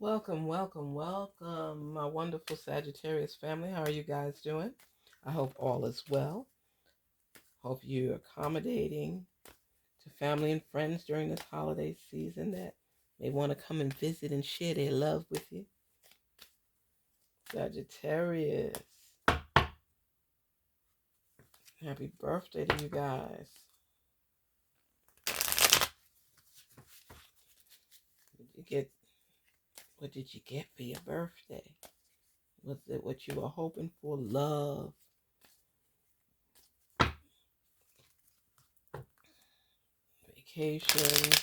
Welcome, welcome, welcome, my wonderful Sagittarius family. How are you guys doing? I hope all is well. Hope you're accommodating to family and friends during this holiday season that may want to come and visit and share their love with you. Sagittarius, happy birthday to you guys. What did you get for your birthday? Was it what you were hoping for? Love, vacations,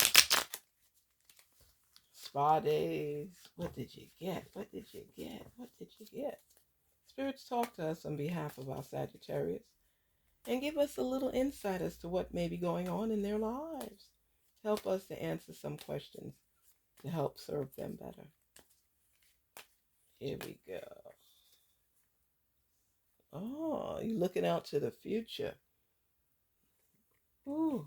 spa days? What did you get? What did you get? What did you get? Spirits talk to us on behalf of our Sagittarius and give us a little insight as to what may be going on in their lives. Help us to answer some questions to help serve them better. Here we go. Oh, you're looking out to the future. Ooh,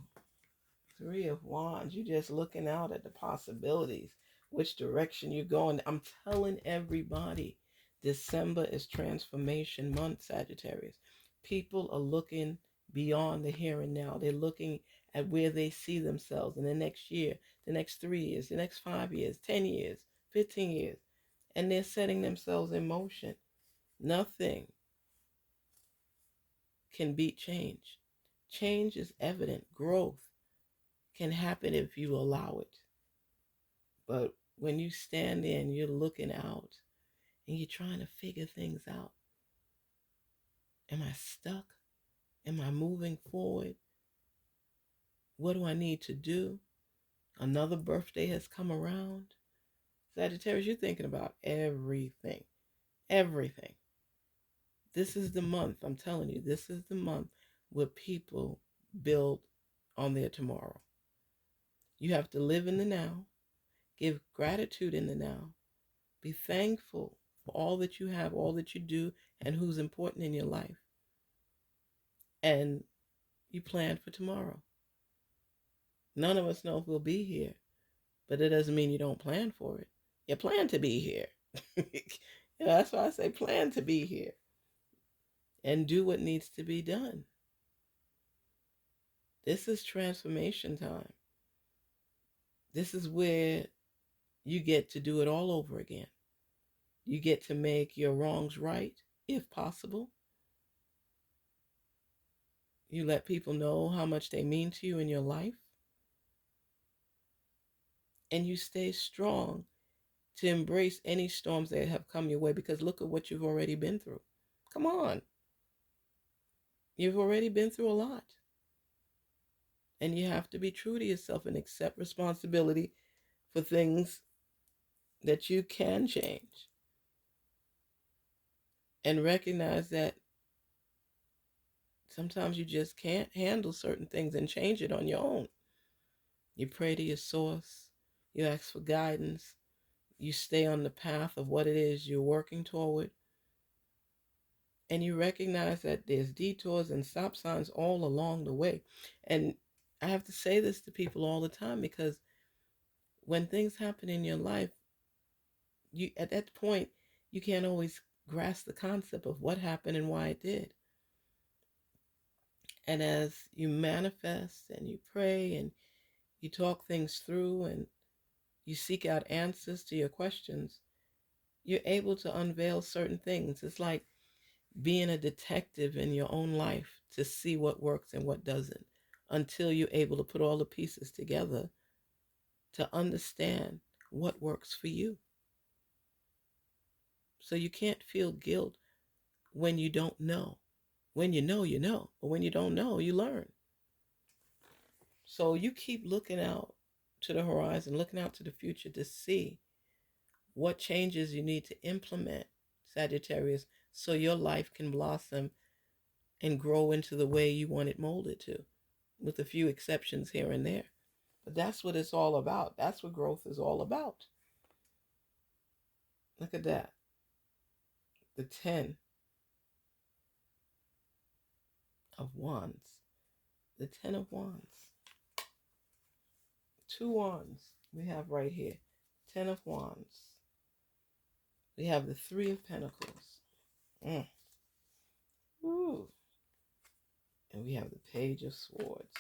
Three of Wands. You're just looking out at the possibilities, which direction you're going. I'm telling everybody, December is transformation month, Sagittarius. People are looking beyond the here and now. They're looking at where they see themselves in the next year, the next 3 years, the next 5 years, 10 years, 15 years. And they're setting themselves in motion. Nothing can beat change. Change is evident. Growth can happen if you allow it. But when you stand there and you're looking out and you're trying to figure things out, am I stuck? Am I moving forward? What do I need to do? Another birthday has come around. Sagittarius, you're thinking about everything. Everything. This is the month, I'm telling you, this is the month where people build on their tomorrow. You have to live in the now, give gratitude in the now, be thankful for all that you have, all that you do, and who's important in your life. And you plan for tomorrow. None of us know if we'll be here, but it doesn't mean you don't plan for it. You plan to be here. That's why I say plan to be here and do what needs to be done. This is transformation time. This is where you get to do it all over again. You get to make your wrongs right, if possible. You let people know how much they mean to you in your life. And you stay strong to embrace any storms that have come your way, because look at what you've already been through. Come on. You've already been through a lot. And you have to be true to yourself and accept responsibility for things that you can change. And recognize that sometimes you just can't handle certain things and change it on your own. You pray to your source. You ask for guidance. You stay on the path of what it is you're working toward. And you recognize that there's detours and stop signs all along the way. And I have to say this to people all the time, because when things happen in your life, you at that point, you can't always grasp the concept of what happened and why it did. And as you manifest and you pray and you talk things through and you seek out answers to your questions, you're able to unveil certain things. It's like being a detective in your own life to see what works and what doesn't, until you're able to put all the pieces together to understand what works for you. So you can't feel guilt when you don't know. When you know, you know. But when you don't know, you learn. So you keep looking out to the horizon, looking out to the future to see what changes you need to implement, Sagittarius, so your life can blossom and grow into the way you want it molded to, with a few exceptions here and there. But that's what it's all about. That's what growth is all about. Look at that. The 10 of Wands. The 10 of Wands. 2 Wands we have right here. 10 of Wands. We have the Three of Pentacles. Mm. Ooh. And we have the Page of Swords.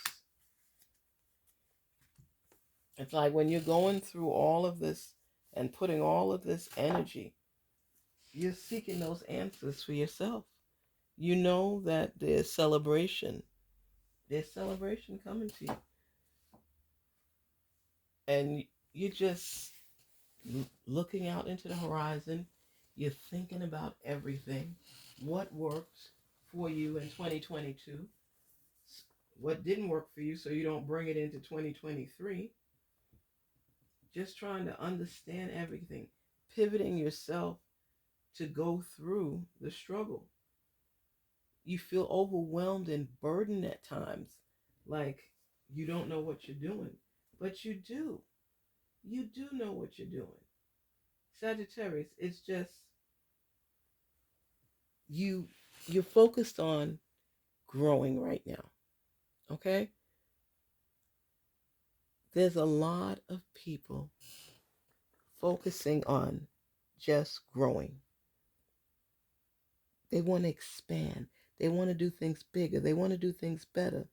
It's like when you're going through all of this and putting all of this energy, you're seeking those answers for yourself. You know that there's celebration. There's celebration coming to you. And you're just looking out into the horizon. You're thinking about everything. What worked for you in 2022? What didn't work for you so you don't bring it into 2023? Just trying to understand everything. Pivoting yourself to go through the struggle. You feel overwhelmed and burdened at times, like you don't know what you're doing. But you do. You do know what you're doing. Sagittarius, it's just you're focused on growing right now. Okay? There's a lot of people focusing on just growing. They want to expand. They want to do things bigger. They want to do things better.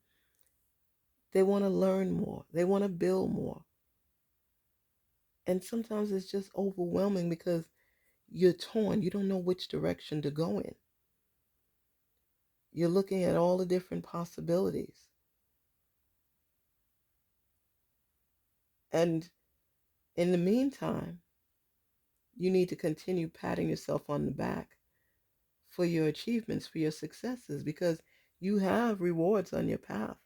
They want to learn more. They want to build more. And sometimes it's just overwhelming because you're torn. You don't know which direction to go in. You're looking at all the different possibilities. And in the meantime, you need to continue patting yourself on the back for your achievements, for your successes, because you have rewards on your path.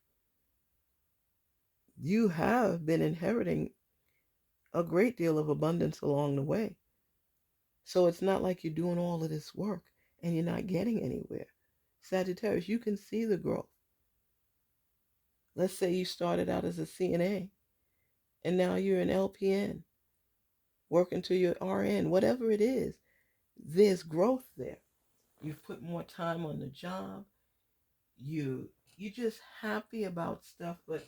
You have been inheriting a great deal of abundance along the way. So it's not like you're doing all of this work and you're not getting anywhere. Sagittarius, you can see the growth. Let's say you started out as a CNA and now you're an LPN, working to your RN, whatever it is, there's growth there. You've put more time on the job. You're just happy about stuff, but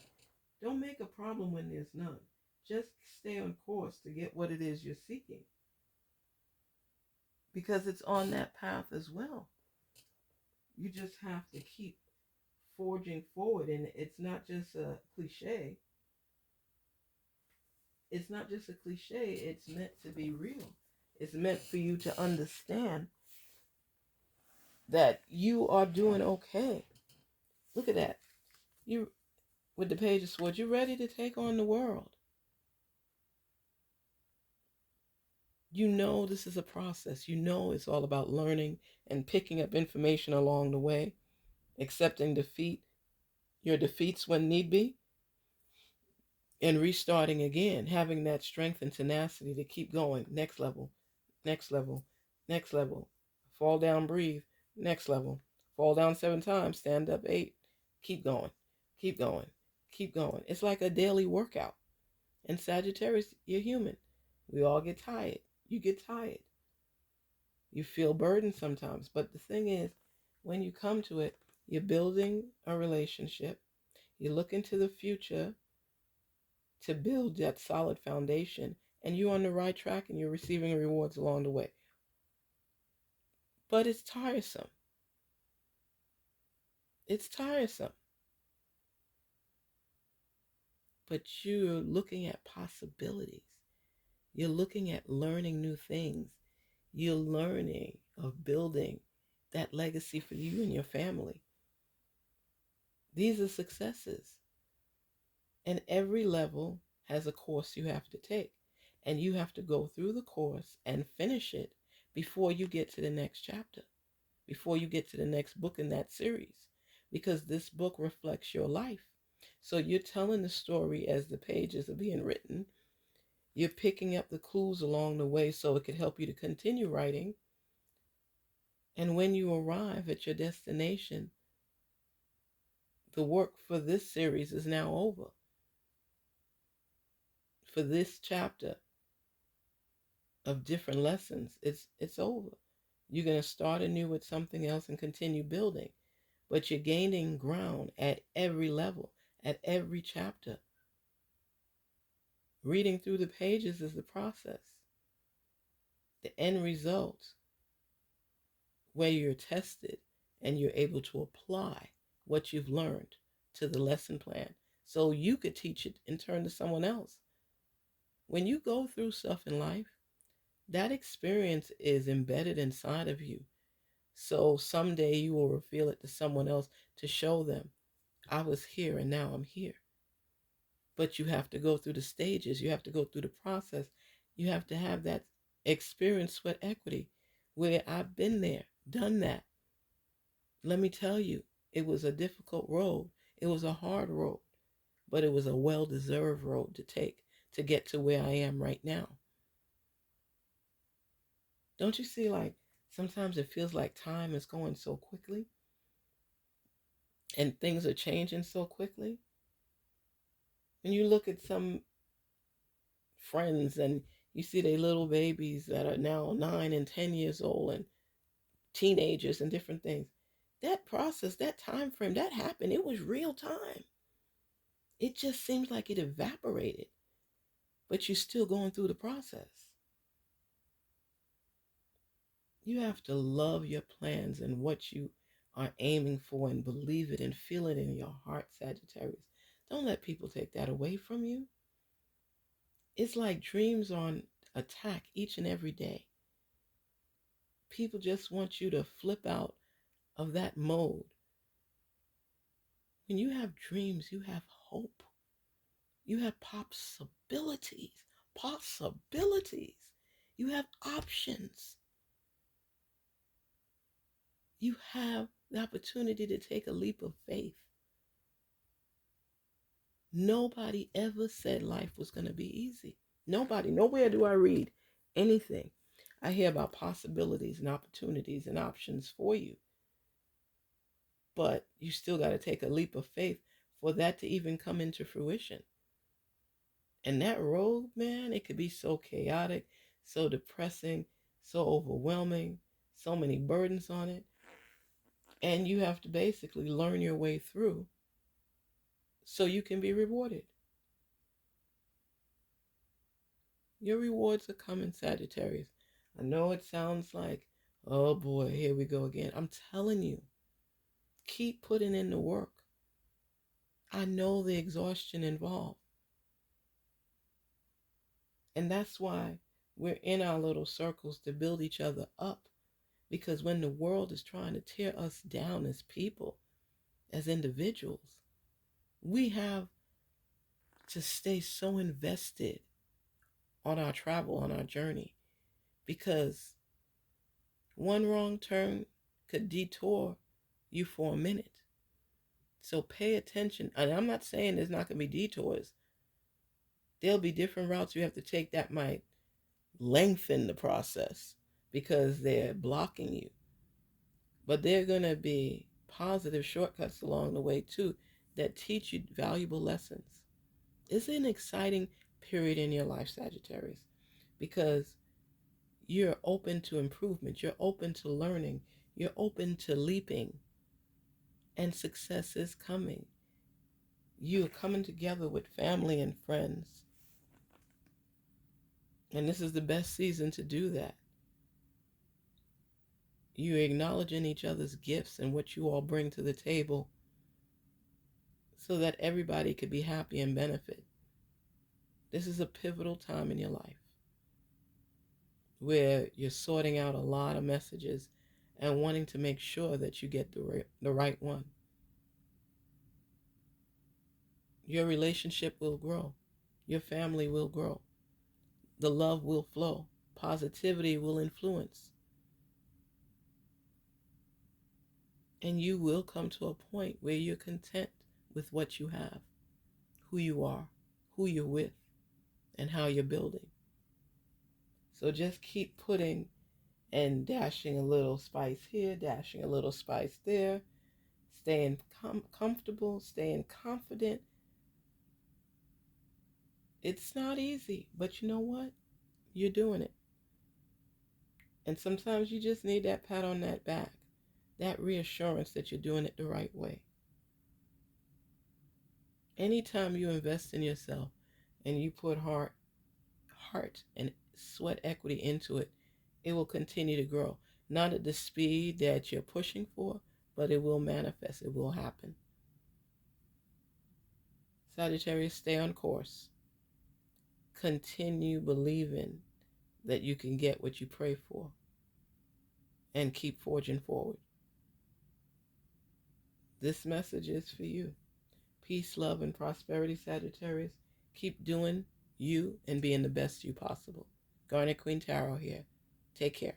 don't make a problem when there's none. Just stay on course to get what it is you're seeking, because it's on that path as well. You just have to keep forging forward, and it's not just a cliche. It's not just a cliche. It's meant to be real. It's meant for you to understand that you are doing okay. Look at that. You, with the Page of Swords, you're ready to take on the world. You know this is a process. You know it's all about learning and picking up information along the way, accepting defeat, your defeats when need be, and restarting again, having that strength and tenacity to keep going. Next level, next level, next level. Fall down, breathe. Next level. Fall down 7 times, stand up 8. Keep going, keep going, keep going. It's like a daily workout. And Sagittarius, you're human. We all get tired. You get tired. You feel burdened sometimes. But the thing is, when you come to it, you're building a relationship. You look into the future to build that solid foundation, and you're on the right track and you're receiving rewards along the way. But it's tiresome. It's tiresome. But you're looking at possibilities. You're looking at learning new things. You're learning of building that legacy for you and your family. These are successes. And every level has a course you have to take. And you have to go through the course and finish it before you get to the next chapter, before you get to the next book in that series. Because this book reflects your life. So you're telling the story as the pages are being written. You're picking up the clues along the way so it could help you to continue writing. And when you arrive at your destination, the work for this series is now over. For this chapter of different lessons, it's over. You're going to start anew with something else and continue building. But you're gaining ground at every level, at every chapter. Reading through the pages is the process. The the end result where you're tested and you're able to apply what you've learned to the lesson plan so you could teach it in turn to someone else. When you go through stuff in life, that experience is embedded inside of you. So someday you will reveal it to someone else to show them, I was here and now I'm here. But you have to go through the stages, you have to go through the process, you have to have that experience, sweat equity, where I've been there, done that. Let me tell you, it was a difficult road. It was a hard road, but it was a well-deserved road to take to get to where I am right now. Don't you see, like, sometimes it feels like time is going so quickly and things are changing so quickly? When you look at some friends and you see their little babies that are now 9 and 10 years old and teenagers and different things, that process, that time frame, that happened. It was real time. It just seems like it evaporated, but you're still going through the process. You have to love your plans and what you are aiming for and believe it and feel it in your heart, Sagittarius. Don't let people take that away from you. It's like dreams on attack each and every day. People just want you to flip out of that mode. When you have dreams, you have hope. You have possibilities. Possibilities. You have options. You have the opportunity to take a leap of faith. Nobody ever said life was going to be easy. Nobody. Nowhere do I read anything. I hear about possibilities and opportunities and options for you. But you still got to take a leap of faith for that to even come into fruition. And that road, man, it could be so chaotic, so depressing, so overwhelming, so many burdens on it. And you have to basically learn your way through so you can be rewarded. Your rewards are coming, Sagittarius. I know it sounds like, oh boy, here we go again. I'm telling you, keep putting in the work. I know the exhaustion involved. And that's why we're in our little circles to build each other up. Because when the world is trying to tear us down as people, as individuals, we have to stay so invested on our travel, on our journey, because one wrong turn could detour you for a minute. So pay attention. And I'm not saying there's not going to be detours. There'll be different routes you have to take that might lengthen the process because they're blocking you. But there are going to be positive shortcuts along the way too that teach you valuable lessons. It's an exciting period in your life, Sagittarius, because you're open to improvement, you're open to learning, you're open to leaping, and success is coming. You're coming together with family and friends. And this is the best season to do that. You're acknowledging each other's gifts and what you all bring to the table so that everybody could be happy and benefit. This is a pivotal time in your life where you're sorting out a lot of messages and wanting to make sure that you get the right one. Your relationship will grow. Your family will grow. The love will flow. Positivity will influence. And you will come to a point where you're content with what you have, who you are, who you're with, and how you're building. So just keep putting and dashing a little spice here, dashing a little spice there, staying comfortable, staying confident. It's not easy, but you know what? You're doing it. And sometimes you just need that pat on that back, that reassurance that you're doing it the right way. Anytime you invest in yourself and you put heart and sweat equity into it, It will continue to grow. Not at the speed that you're pushing for, but it will manifest. It will happen. Sagittarius, stay on course. Continue believing that you can get what you pray for and keep forging forward. This message is for you. Peace, love, and prosperity, Sagittarius. Keep doing you and being the best you possible. Garnet Queen Tarot here. Take care.